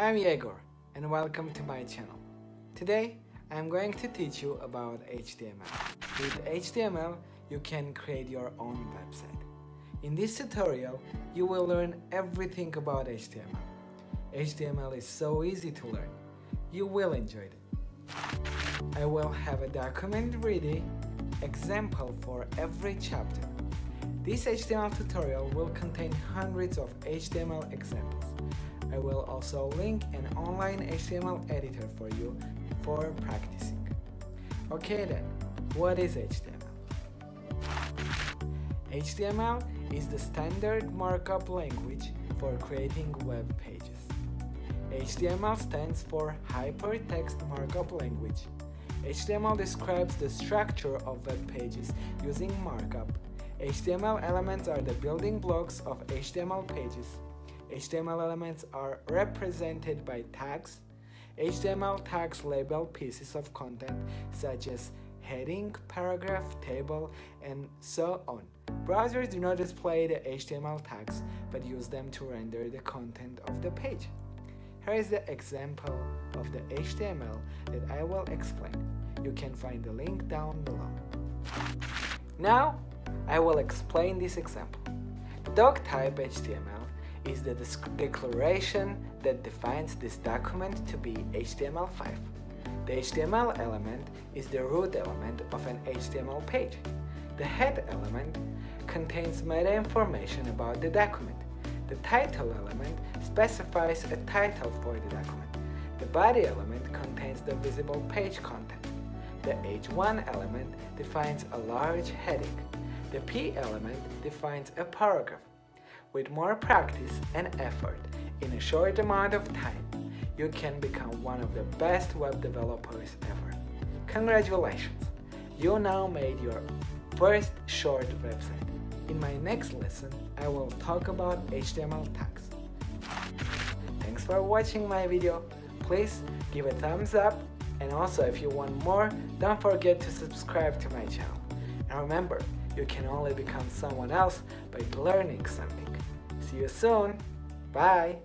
I'm Yegor and welcome to my channel. Today I'm going to teach you about HTML. With HTML you can create your own website. In this tutorial you will learn everything about HTML. HTML is so easy to learn. You will enjoy it. I will have a document ready example for every chapter. This HTML tutorial will contain hundreds of HTML examples. I will also link an online HTML editor for you for practicing. Okay then, what is HTML? HTML is the standard markup language for creating web pages. HTML stands for Hypertext Markup Language. HTML describes the structure of web pages using markup. HTML elements are the building blocks of HTML pages. HTML elements are represented by tags. HTML tags label pieces of content such as heading, paragraph, table, and so on. Browsers do not display the HTML tags but use them to render the content of the page. Here is the example of the HTML that I will explain. You can find the link down below. Now, I will explain this example. The doc type HTML is the declaration that defines this document to be HTML5. The HTML element is the root element of an HTML page. The head element contains meta information about the document. The title element specifies a title for the document. The body element contains the visible page content. The H1 element defines a large heading. The P element defines a paragraph. With more practice and effort in a short amount of time, you can become one of the best web developers ever. Congratulations! You now made your first short website. In my next lesson, I will talk about HTML tags. Thanks for watching my video. Please give a thumbs up, and also if you want more, don't forget to subscribe to my channel. And remember, you can only become someone else by learning something. See you soon. Bye.